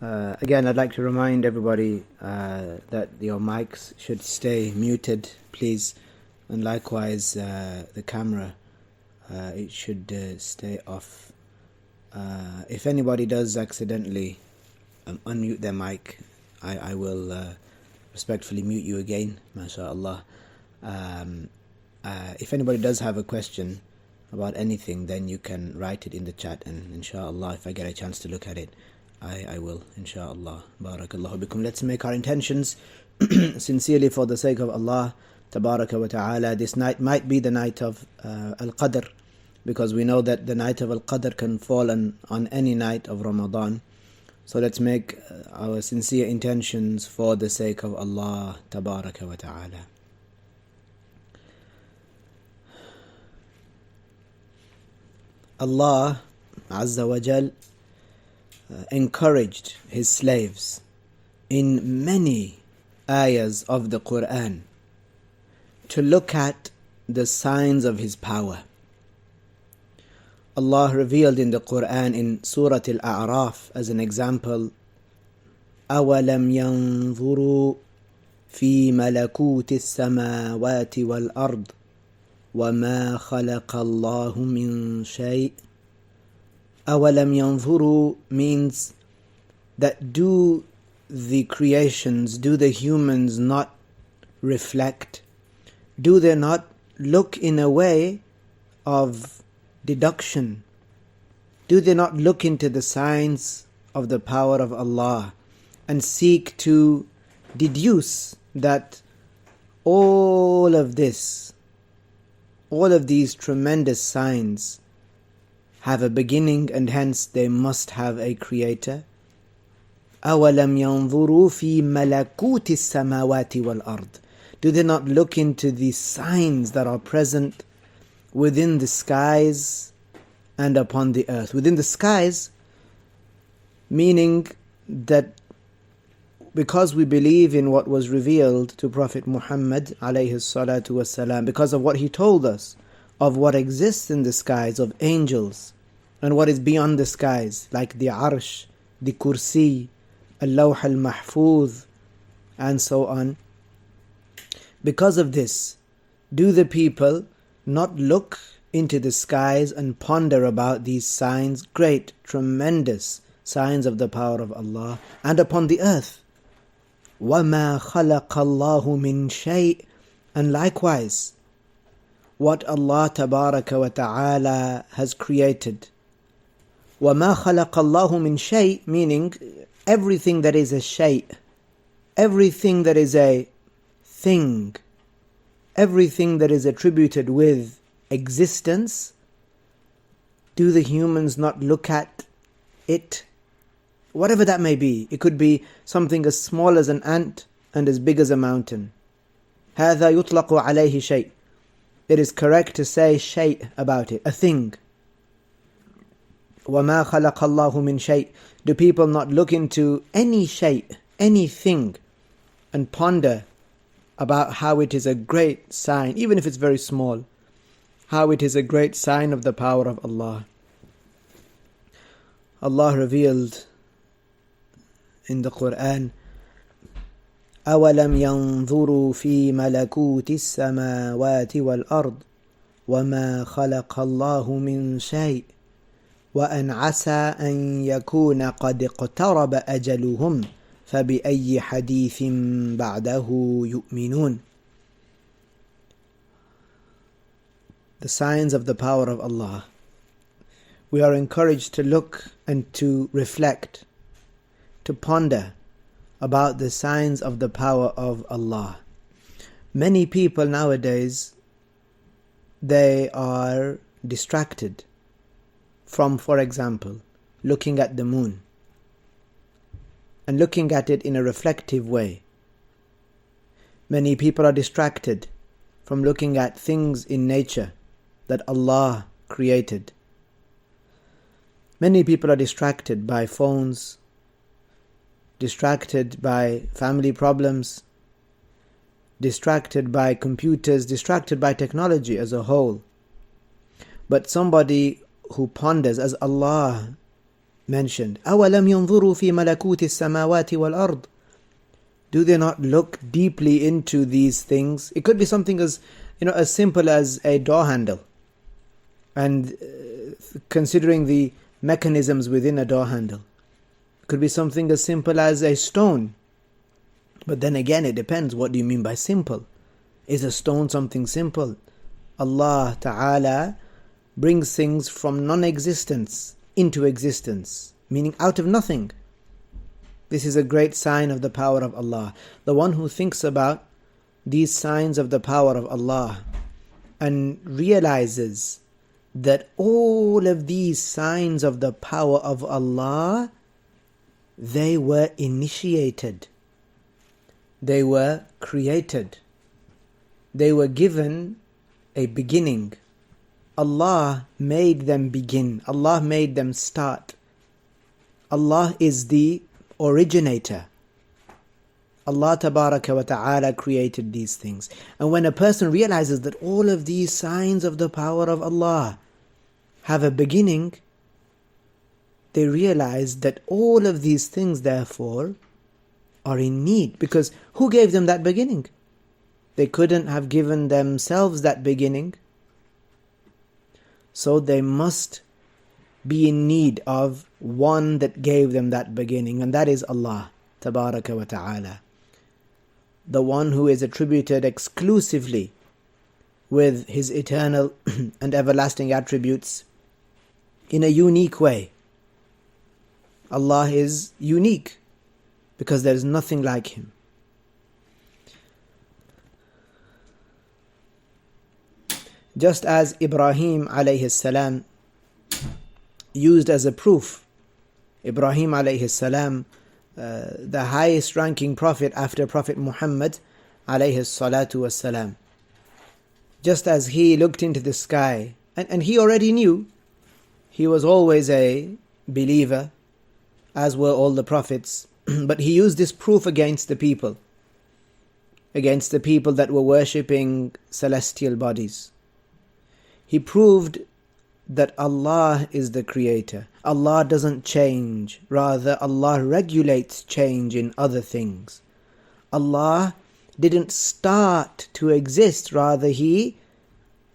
Again, I'd like to remind everybody that your mics should stay muted, please. And likewise, the camera, it should stay off. If anybody does accidentally unmute their mic, I will respectfully mute you again, mashallah. If anybody does have a question about anything, then you can write it in the chat, and inshallah, if I get a chance to look at it, I will, inshallah. Barakallahu bikum. Let's make our intentions sincerely for the sake of Allah tabaraka wa ta'ala. This night might be the night of Al-Qadr, because we know that the night of Al-Qadr can fall on any night of Ramadan. So let's make our sincere intentions for the sake of Allah tabaraka wa ta'ala. Allah Azza wa Jal encouraged His slaves in many ayahs of the Quran to look at the signs of His power. Allah revealed in the Quran in Surah Al-A'raf as an example, أَوَلَمْ يَنْظُرُوا فِي مَلَكُوتِ السَّمَاوَاتِ وَالْأَرْضِ وَمَا خَلَقَ اللَّهُ مِنْ شَيْءٍ. أَوَلَمْ يَنْظُرُوا means that do the creations, do the humans not reflect? Do they not look in a way of deduction? Do they not look into the signs of the power of Allah and seek to deduce that all of these tremendous signs have a beginning, and hence they must have a creator? أَوَلَمْ يَنْظُرُوا فِي مَلَكُوتِ السَّمَاوَاتِ وَالْأَرْضِ. Do they not look into the signs that are present within the skies and upon the earth? Within the skies, meaning that because we believe in what was revealed to Prophet Muhammad alayhis-salaatuwasalaam, because of what he told us of what exists in the skies of angels and what is beyond the skies, like the arsh, the kursi, al-lawh al-mahfuz, and so on. Because of this, do the people not look into the skies and ponder about these signs, great, tremendous signs of the power of Allah, and upon the earth? وَمَا خَلَقَ اللَّهُ مِنْ شَيْءٍ. And likewise, what Allah tabaraka wa ta'ala has created. وَمَا خَلَقَ اللَّهُ مِنْ شَيْءٍ, meaning everything that is a shay', everything that is a thing, everything that is attributed with existence, do the humans not look at it? Whatever that may be. It could be something as small as an ant and as big as a mountain. هَذَا يُطْلَقُ عَلَيْهِ شَيْءٍ. It is correct to say shay' about it, a thing. وَمَا خَلَقَ اللَّهُ مِنْ شَيْءٍ. Do people not look into any shay', anything, and ponder about how it is a great sign, even if it's very small, how it is a great sign of the power of Allah? Allah revealed in the Quran, أَوَلَمْ يَنْظُرُوا فِي مَلَكُوتِ السَّمَاوَاتِ وَالْأَرْضِ وَمَا خَلَقَ اللَّهُ مِنْ شَيْءٍ وَأَنْ عَسَىٰ أَنْ يَكُونَ قَدْ اقْتَرَبَ أَجَلُهُمْ فَبِأَيِّ حَدِيثٍ بَعْدَهُ يُؤْمِنُونَ. The signs of the power of Allah. We are encouraged to look and to reflect, to ponder about the signs of the power of Allah. Many people nowadays, they are distracted from, for example, looking at the moon and looking at it in a reflective way. Many people are distracted from looking at things in nature that Allah created. Many people are distracted by phones, distracted by family problems, distracted by computers, distracted by technology as a whole. But somebody who ponders, as Allah mentioned. أَوَلَمْ يَنْظُرُوا فِي مَلَكُوتِ السَّمَاوَاتِ وَالْأَرْضِ. Do they not look deeply into these things? It could be something as simple as a door handle. And considering the mechanisms within a door handle, it could be something as simple as a stone. But then again, it depends. What do you mean by simple? Is a stone something simple? Allah Ta'ala brings things from non-existence into existence, meaning out of nothing. This is a great sign of the power of Allah. The one who thinks about these signs of the power of Allah and realizes that all of these signs of the power of Allah, they were initiated. They were created. They were given a beginning. Allah made them begin. Allah made them start. Allah is the originator. Allah Tabaraka wa Ta'ala created these things. And when a person realizes that all of these signs of the power of Allah have a beginning, they realize that all of these things therefore are in need. Because who gave them that beginning? They couldn't have given themselves that beginning. So they must be in need of one that gave them that beginning, and that is Allah Tabaraka wa Ta'ala, the one who is attributed exclusively with His eternal and everlasting attributes in a unique way. Allah is unique because there is nothing like Him. Just as Ibrahim alayhis-salaam used as a proof, Ibrahim alayhis-salaam, the highest ranking prophet after Prophet Muhammad alayhis-salaatuwasalaam, just as he looked into the sky, and he already knew, he was always a believer, as were all the prophets, but he used this proof against the people that were worshipping celestial bodies. He proved that Allah is the creator. Allah doesn't change. Rather, Allah regulates change in other things. Allah didn't start to exist. Rather, He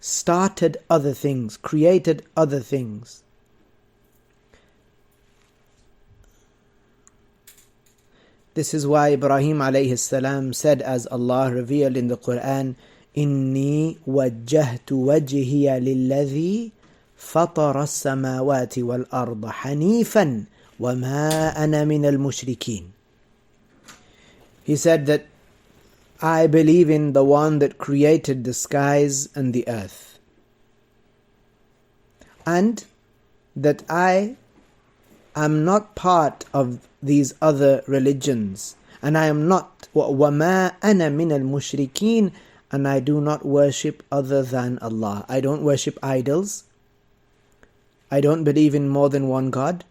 started other things, created other things. This is why Ibrahim alayhi salam said, as Allah revealed in the Quran, إِنِّي وَجَّهْتُ وَجْهِيَ لِلَّذِي فَطَرَ السَّمَاوَاتِ وَالْأَرْضَ حَنِيفًا وَمَا أَنَا مِنَ الْمُشْرِكِينَ. He said that I believe in the one that created the skies and the earth, and that I am not part of these other religions, and I am not وَمَا أَنَا مِنَ الْمُشْرِكِينَ, and I do not worship other than Allah. I don't worship idols. I don't believe in more than one God.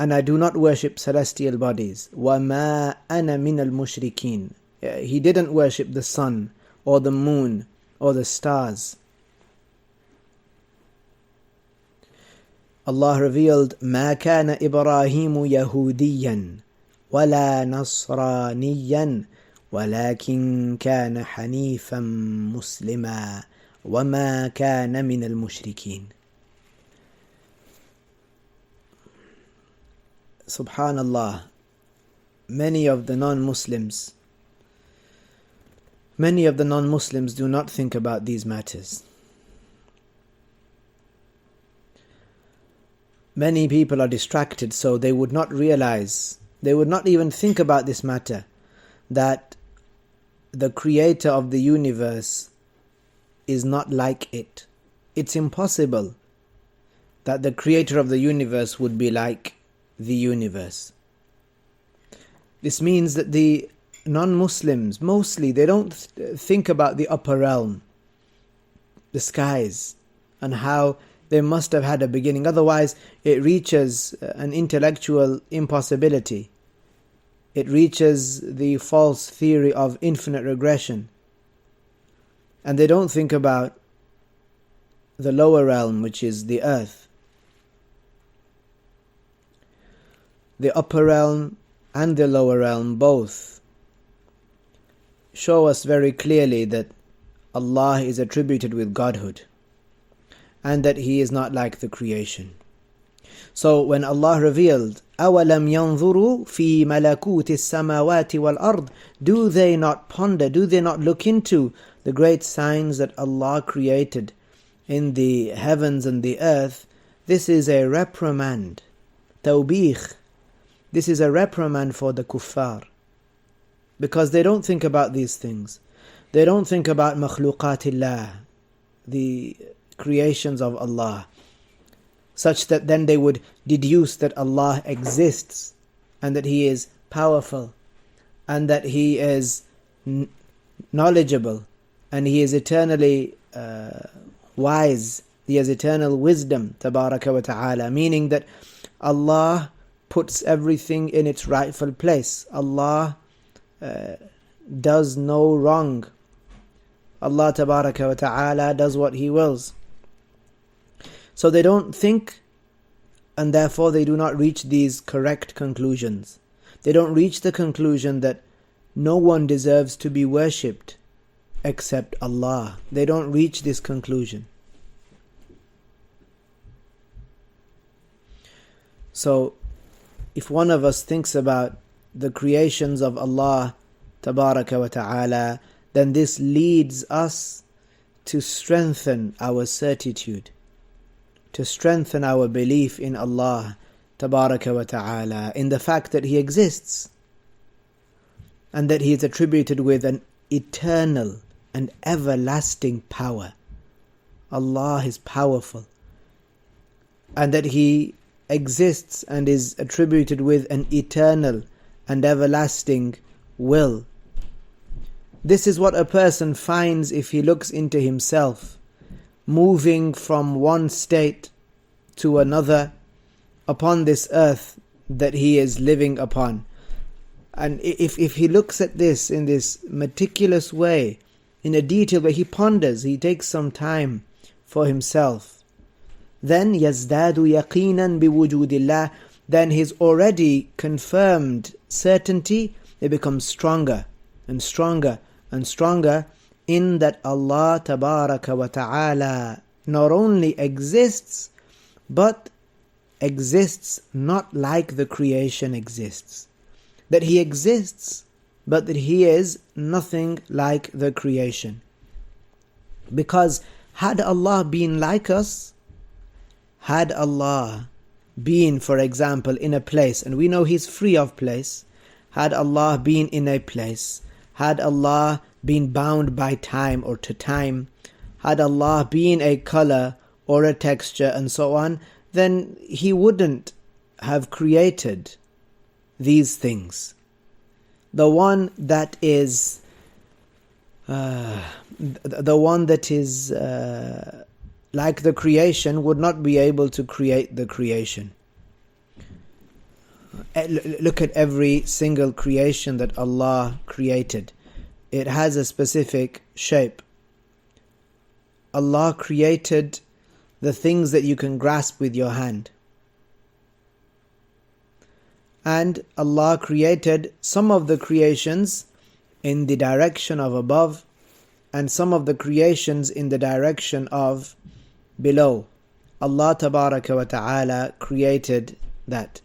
And I do not worship celestial bodies. وَمَا أَنَا مِنَ الْمُشْرِكِينَ. He didn't worship the sun or the moon or the stars. Allah revealed, مَا كَانَ إِبْرَاهِيمُ يَهُودِيًّا وَلَا نَصْرَانِيًّا وَلَكِنْ كَانَ حَنِيفًا مُسْلِمًا وَمَا كَانَ مِنَ الْمُشْرِكِينَ. Subhanallah, many of the non-Muslims do not think about these matters. Many people are distracted, so they would not realize, they would not even think about this matter, that the creator of the universe is not like it. It's impossible that the creator of the universe would be like the universe. This means that the non-Muslims, mostly, they don't think about the upper realm, the skies, and how they must have had a beginning. Otherwise, it reaches an intellectual impossibility. It reaches the false theory of infinite regression. And they don't think about the lower realm, which is the earth. the upper realm and the lower realm both show us very clearly that Allah is attributed with godhood and that He is not like the creation. So when Allah revealed, أَوَلَمْ يَنْظُرُوا فِي مَلَكُوتِ السَّمَاوَاتِ وَالْأَرْضِ, do they not ponder, do they not look into the great signs that Allah created in the heavens and the earth? This is a reprimand, tawbih. This is a reprimand for the kuffar, because they don't think about these things. They don't think about makhluqatillah, the creations of Allah, such that then they would deduce that Allah exists and that He is powerful and that He is knowledgeable and He is eternally wise. He has eternal wisdom, tabaraka wa ta'ala, meaning that Allah puts everything in its rightful place. Allah does no wrong. Allah tabaraka wa ta'ala does what He wills. So they don't think, and therefore they do not reach these correct conclusions. They don't reach the conclusion that no one deserves to be worshipped except Allah. They don't reach this conclusion. So if one of us thinks about the creations of Allah tabaraka wa ta'ala, then this leads us to strengthen our certitude, to strengthen our belief in Allah tabaraka wa ta'ala, in the fact that He exists and that He is attributed with an eternal and everlasting power. Allah is powerful, and that He exists and is attributed with an eternal and everlasting will. This is what a person finds if he looks into himself, moving from one state to another upon this earth that he is living upon. And if he looks at this in this meticulous way, in a detailed way, he ponders, he takes some time for himself, then يَزْدَادُ يَقِينًا بِوُجُودِ اللَّهِ, then his already confirmed certainty, it becomes stronger and stronger and stronger in that Allah tabaraka wa ta'ala not only exists, but exists not like the creation exists. That He exists, but that He is nothing like the creation. Because had Allah been like us, had Allah been, for example, in a place, and we know He's free of place, had Allah been in a place, had Allah been bound by time or to time, had Allah been a color or a texture and so on, then He wouldn't have created these things. The one that is like the creation would not be able to create the creation. Look at every single creation that Allah created. It has a specific shape. Allah created the things that you can grasp with your hand. And Allah created some of the creations in the direction of above and some of the creations in the direction of below. Allah tabaraka wa ta'ala created that.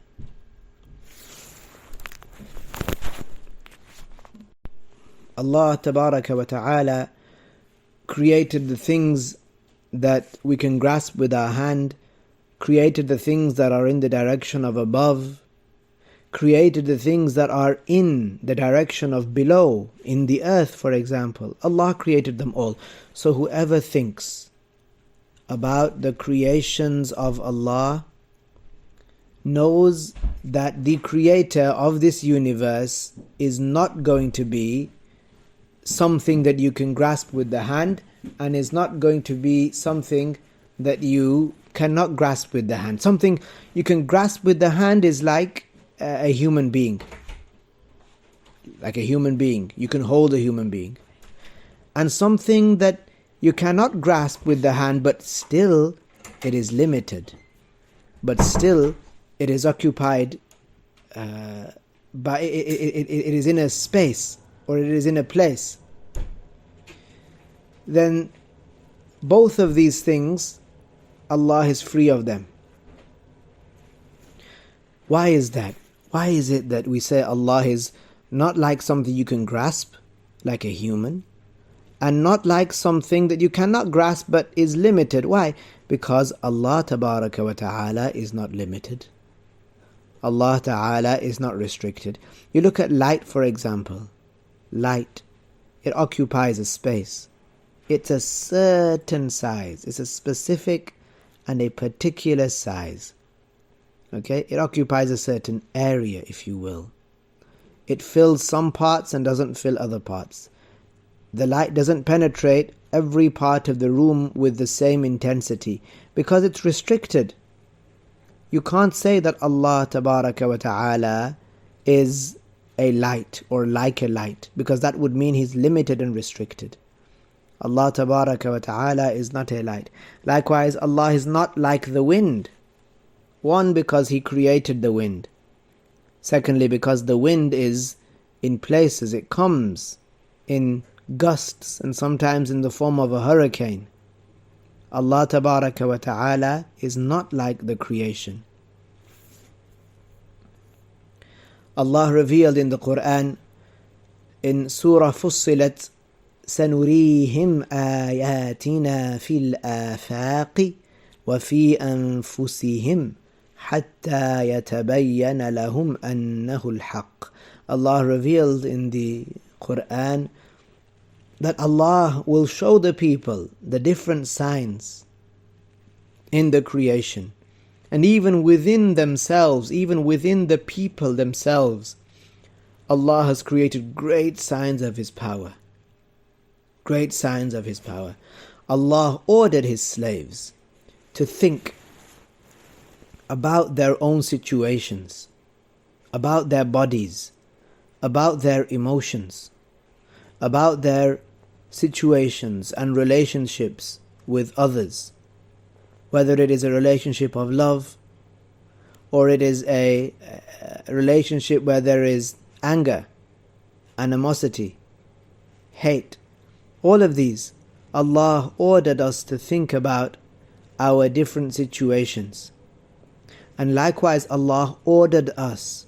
Allah tabaraka wa ta'ala created the things that we can grasp with our hand, created the things that are in the direction of above, created the things that are in the direction of below, in the earth, for example. Allah created them all. So whoever thinks about the creations of Allah knows that the creator of this universe is not going to be something that you can grasp with the hand, and is not going to be something that you cannot grasp with the hand. Something you can grasp with the hand is like a human being. Like a human being. You can hold a human being. And something that you cannot grasp with the hand, but still it is limited. But still it is occupied but it is in a space, or it is in a place, then both of these things, Allah is free of them. Why is that? Why is it that we say Allah is not like something you can grasp, like a human, and not like something that you cannot grasp but is limited? Why? Because Allah Tabaraka wa Ta'ala is not limited. Allah Ta'ala is not restricted. You look at light, for example. Light, it occupies a space. It's a certain size. It's a specific and a particular size. Okay? It occupies a certain area, if you will. It fills some parts and doesn't fill other parts. The light doesn't penetrate every part of the room with the same intensity because it's restricted. You can't say that Allah Tabaraka wa Ta'ala is a light or like a light, because that would mean He's limited and restricted. Allah Tabaraka wa Ta'ala is not a light. Likewise, Allah is not like the wind. One, because He created the wind. Secondly, because the wind is in places, it comes in gusts and sometimes in the form of a hurricane. Allah Tabaraka wa Ta'ala is not like the creation. Allah revealed in the Quran in Surah Fussilat, سَنُرِيهِمْ آيَاتِنَا فِي الْآفَاقِ وَفِي أَنفُسِهِمْ حَتَّى يَتَبَيَّنَ لَهُمْ أَنَّهُ الْحَقِّ. Allah revealed in the Quran that Allah will show the people the different signs in the creation. And even within themselves, even within the people themselves, Allah has created great signs of His power. Great signs of His power. Allah ordered His slaves to think about their own situations, about their bodies, about their emotions, about their situations and relationships with others, whether it is a relationship of love or it is a relationship where there is anger, animosity, hate. All of these, Allah ordered us to think about our different situations. And likewise, Allah ordered us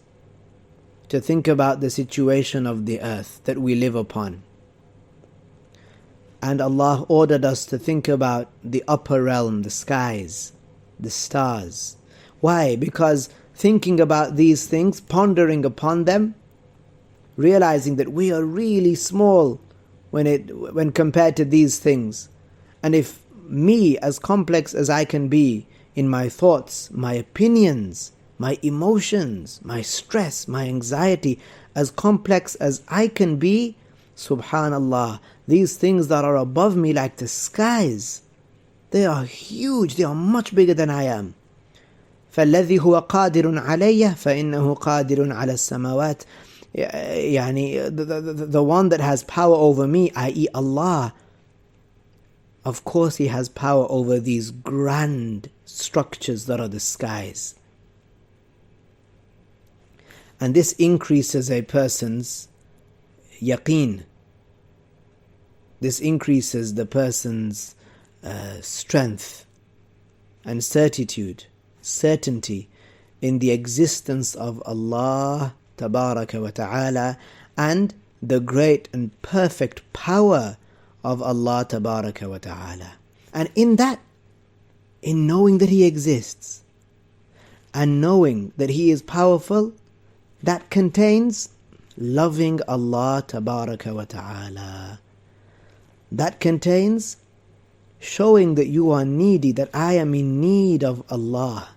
to think about the situation of the earth that we live upon. And Allah ordered us to think about the upper realm, the skies, the stars. Why? Because thinking about these things, pondering upon them, realizing that we are really small when compared to these things. And if me, as complex as I can be in my thoughts, my opinions, my emotions, my stress, my anxiety, as complex as I can be, subhanallah, these things that are above me like the skies, they are huge, they are much bigger than I am. فَالَّذِي هُوَ قَادِرٌ عَلَيَّ فَإِنَّهُ قَادِرٌ عَلَى السَّمَاوَاتِ. The one that has power over me, i.e. Allah, of course He has power over these grand structures that are the skies. And this increases a person's yaqeen. This increases the person's strength and certainty in the existence of Allah Tabaraka wa Ta'ala and the great and perfect power of Allah Tabaraka wa Ta'ala. And in that, in knowing that He exists and knowing that He is powerful, that contains loving Allah Tabaraka wa Ta'ala. That contains showing that you are needy, that I am in need of Allah.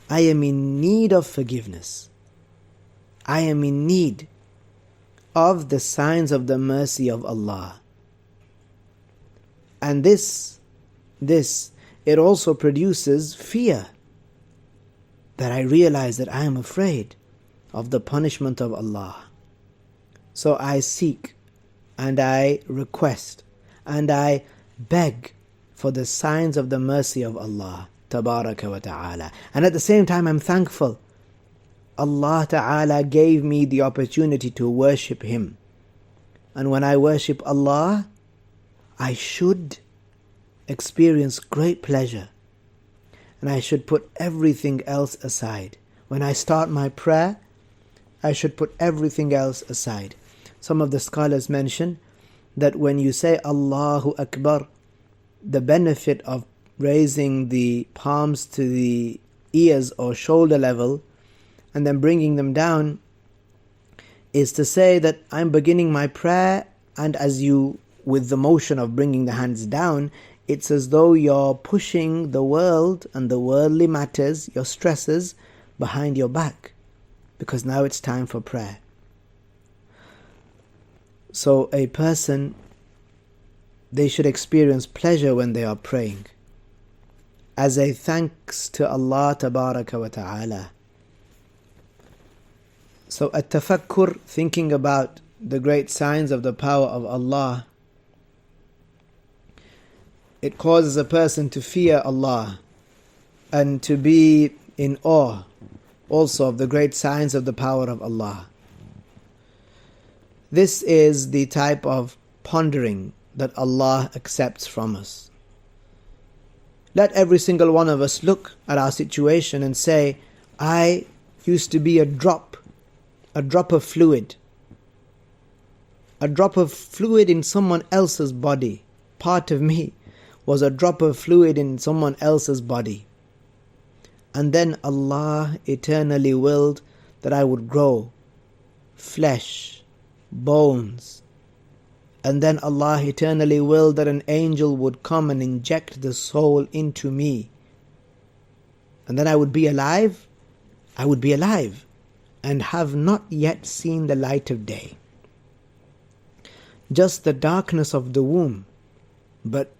I am in need of forgiveness. I am in need of the signs of the mercy of Allah. And this, it also produces fear. That I realize that I am afraid of the punishment of Allah. So I seek and I request and I beg for the signs of the mercy of Allah Tabaraka wa Ta'ala. And at the same time I'm thankful. Allah Ta'ala gave me the opportunity to worship Him. And when I worship Allah, I should experience great pleasure. And I should put everything else aside. When I start my prayer, I should put everything else aside. Some of the scholars mention that when you say Allahu Akbar, the benefit of raising the palms to the ears or shoulder level and then bringing them down is to say that I'm beginning my prayer, and as you, with the motion of bringing the hands down, it's as though you're pushing the world and the worldly matters, your stresses, behind your back, because now it's time for prayer. So a person, they should experience pleasure when they are praying, as a thanks to Allah Tabaraka wa Ta'ala. So at-tafakkur, thinking about the great signs of the power of Allah, it causes a person to fear Allah and to be in awe also of the great signs of the power of Allah. This is the type of pondering that Allah accepts from us. Let every single one of us look at our situation and say, I used to be a drop of fluid. A drop of fluid in someone else's body. Part of me was a drop of fluid in someone else's body. And then Allah eternally willed that I would grow flesh, bones. And then Allah eternally willed that an angel would come and inject the soul into me. And then I would be alive. I would be alive and have not yet seen the light of day. Just the darkness of the womb, but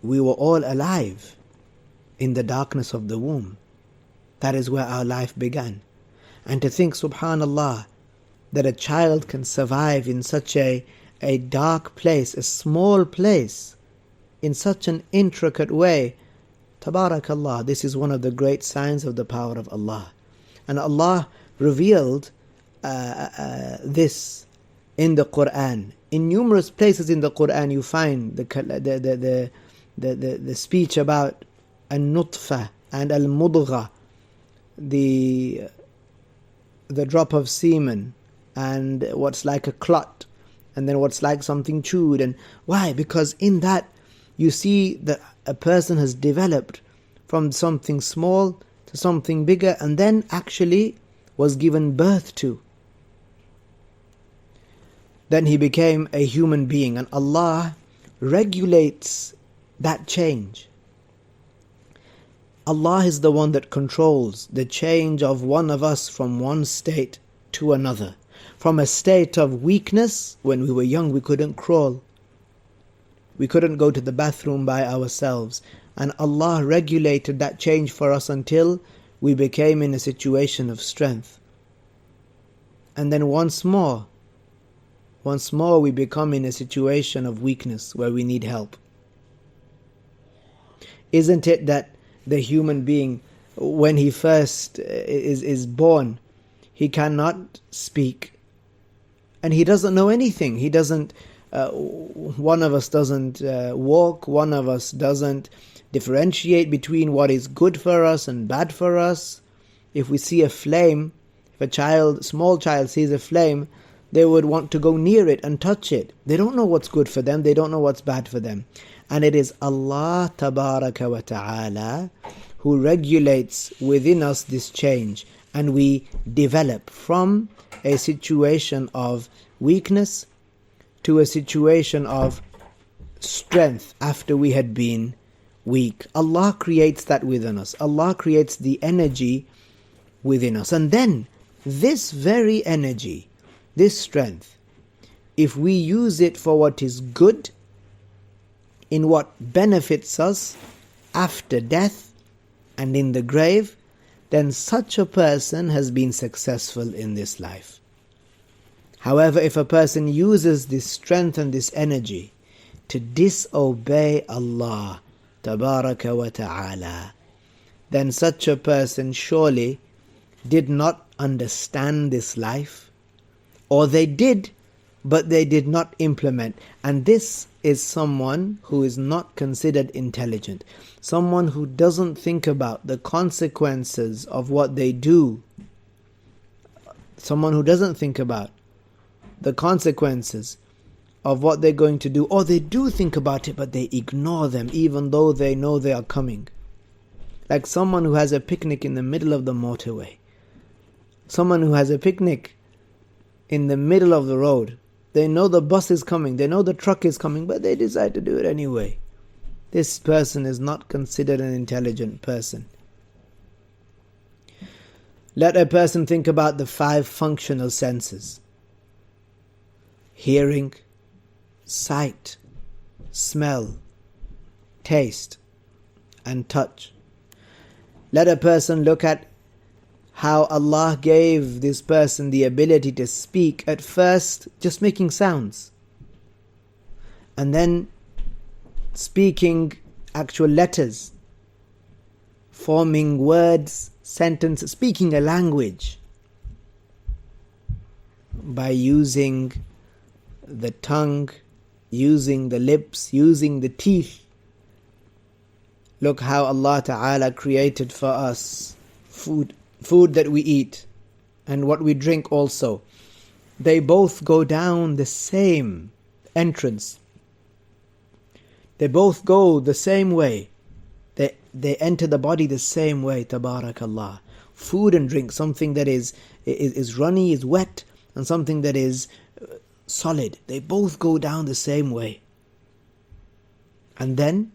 we were all alive in the darkness of the womb. That is where our life began. And to think, subhanallah, that a child can survive in such a dark place, a small place, in such an intricate way, tabarakallah, this is one of the great signs of the power of Allah. And Allah revealed this in the Quran. In numerous places in the Quran you find the speech about al-nutfa and al-mudgha, the drop of semen, and what's like a clot, and then what's like something chewed. And why? Because in that you see that a person has developed from something small to something bigger, and then actually was given birth to. Then he became a human being, and Allah regulates that change. Allah is the one that controls the change of one of us from one state to another. From a state of weakness, when we were young we couldn't crawl, we couldn't go to the bathroom by ourselves, and Allah regulated that change for us until we became in a situation of strength. And then once more we become in a situation of weakness where we need help. Isn't it that the human being, when he first is born, he cannot speak and he doesn't know anything. He doesn't, one of us doesn't walk, one of us doesn't differentiate between what is good for us and bad for us. If we see a flame, if a small child sees a flame, they would want to go near it and touch it. They don't know what's good for them, they don't know what's bad for them. And it is Allah Tabaraka wa Ta'ala who regulates within us this change, and we develop from a situation of weakness to a situation of strength after we had been weak. Allah creates that within us. Allah creates the energy within us. And then this very energy, this strength, if we use it for what is good, in what benefits us after death and in the grave, then such a person has been successful in this life. However, if a person uses this strength and this energy to disobey Allah Tabaraka wa Ta'ala, then such a person surely did not understand this life, or they did, but they did not implement. And this is someone who is not considered intelligent, someone who doesn't think about the consequences of what they do, someone who doesn't think about the consequences of what they're going to do, or they do think about it but they ignore them even though they know they are coming. Like someone who has a picnic in the middle of the motorway, someone who has a picnic in the middle of the road. They know the bus is coming, they know the truck is coming, but they decide to do it anyway. This person is not considered an intelligent person. Let a person think about the 5 functional senses: hearing, sight, smell, taste, and touch. Let a person look at how Allah gave this person the ability to speak, at first just making sounds, and then speaking actual letters, forming words, sentences, speaking a language by using the tongue, using the lips, using the teeth. Look how Allah Ta'ala created for us food that we eat and what we drink also. They both go down the same entrance. They both go the same way. They enter the body the same way, tabarakallah. Food and drink, something that is runny, is wet, and something that is solid. They both go down the same way. And then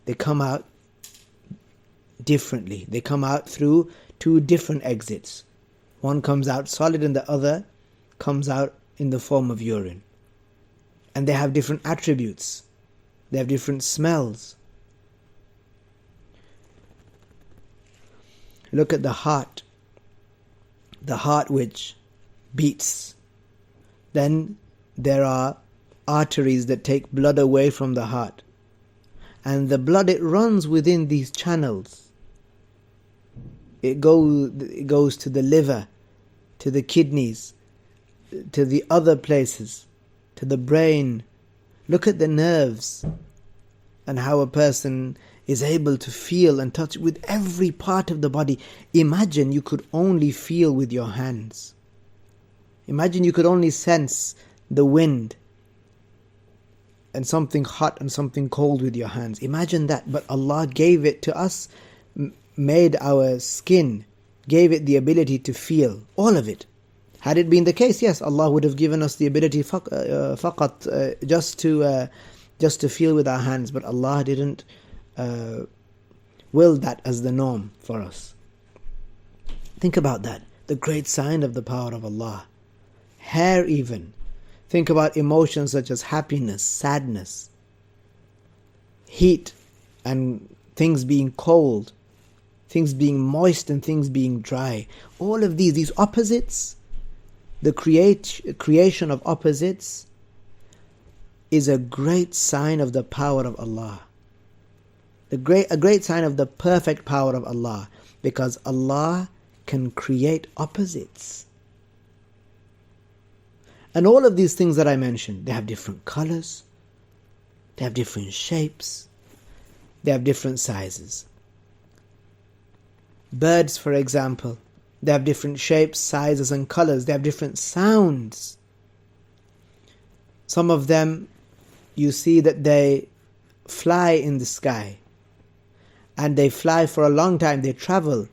they come out differently. They come out through 2 different exits. One comes out solid and the other comes out in the form of urine. And they have different attributes. They have different smells. Look at the heart which beats. Then there are arteries that take blood away from the heart. And the blood, it runs within these channels. It goes to the liver, to the kidneys, to the other places, to the brain. Look at the nerves and how a person is able to feel and touch with every part of the body. Imagine you could only feel with your hands. Imagine you could only sense the wind and something hot and something cold with your hands. Imagine that. But Allah gave it to us, made our skin, gave it the ability to feel, all of it. Had it been the case, yes, Allah would have given us the ability faqat, just to feel with our hands. But Allah didn't will that as the norm for us. Think about that. The great sign of the power of Allah. Hair even. Think about emotions such as happiness, sadness, heat, and things being cold, things being moist and things being dry. All of these opposites, the creation of opposites is a great sign of the power of Allah. A great sign of the perfect power of Allah, because Allah can create opposites. And all of these things that I mentioned, they have different colors, they have different shapes, they have different sizes. Birds, for example, they have different shapes, sizes and colors. They have different sounds. Some of them, you see that they fly in the sky. And they fly for a long time. They travel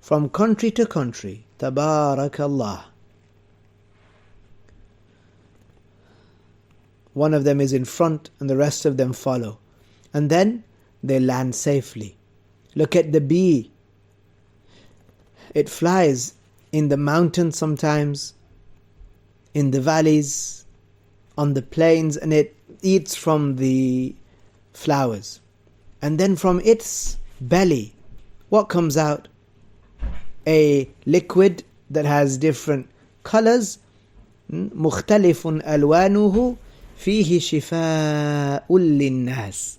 from country to country. Tabarakallah. One of them is in front and the rest of them follow. And then they land safely. Look at the bee. It flies in the mountains sometimes, in the valleys, on the plains, and it eats from the flowers. And then from its belly, what comes out? A liquid that has different colors. مختلف ألوانه فيه شفاء للناس.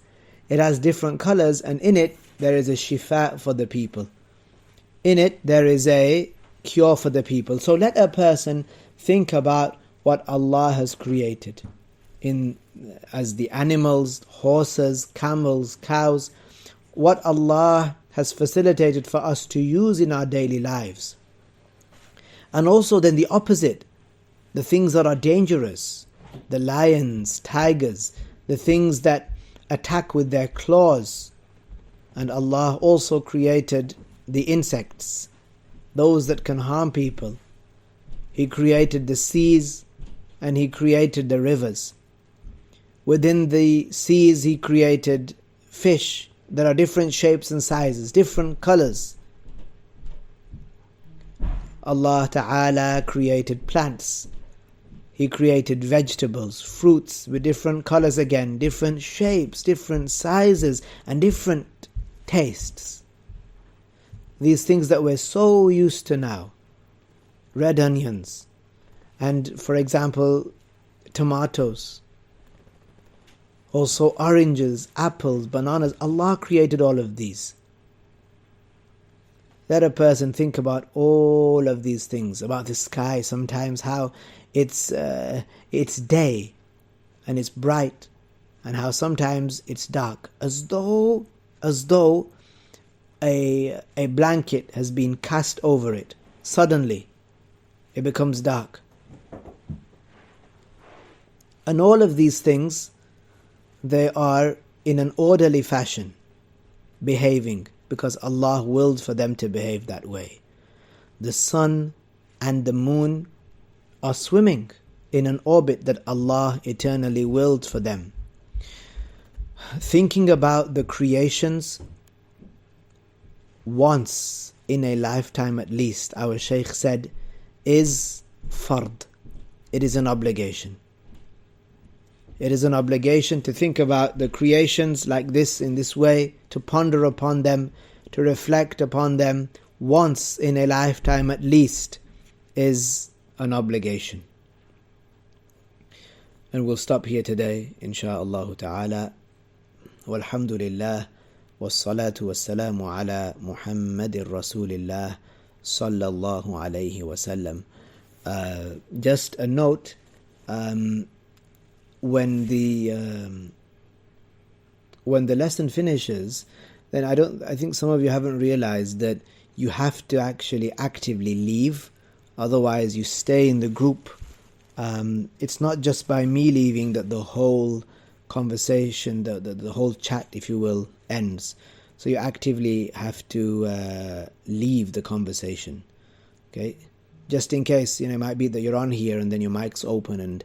It has different colors, and in it there is a shifa for the people. In it there is a cure for the people. So let a person think about what Allah has created as the animals, horses, camels, cows, what Allah has facilitated for us to use in our daily lives. And also then the opposite, the things that are dangerous, the lions, tigers, the things that attack with their claws. And Allah also created the insects, those that can harm people. He created the seas and He created the rivers. Within the seas He created fish. There are different shapes and sizes, different colors. Allah Ta'ala created plants. He created vegetables, fruits with different colors again, different shapes, different sizes, and different tastes. These things that we're so used to now. Red onions, and for example, tomatoes. Also oranges, apples, bananas. Allah created all of these. Let a person think about all of these things, about the sky sometimes, how it's day and it's bright, and how sometimes it's dark, as though a blanket has been cast over it. Suddenly it becomes dark. And all of these things, they are in an orderly fashion, behaving, because Allah willed for them to behave that way. The sun and the moon are swimming in an orbit that Allah eternally willed for them. Thinking about the creations once in a lifetime at least, our Shaykh said, is fard. It is an obligation. It is an obligation to think about the creations like this, in this way, to ponder upon them, to reflect upon them once in a lifetime at least, is an obligation. And we'll stop here today, insha'Allah ta'ala. Walhamdulillah, was-salatu-was-salamu ala Muhammadir Rasulillah sallallahu alayhi wa sallam. Just a note, when the lesson finishes, then I think some of you haven't realized that you have to actually actively leave, otherwise you stay in the group. It's not just by me leaving that the whole conversation, the whole chat, if you will, ends. So you actively have to leave the conversation. Okay, just in case, it might be that you're on here and then your mic's open and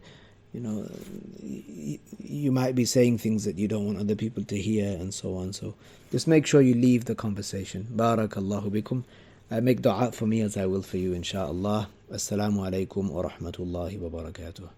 you might be saying things that you don't want other people to hear and so on. So just make sure you leave the conversation. Barakallahu bikum. Make dua for me as I will for you, insha'Allah. Assalamu alaikum wa rahmatullahi wa barakatuh.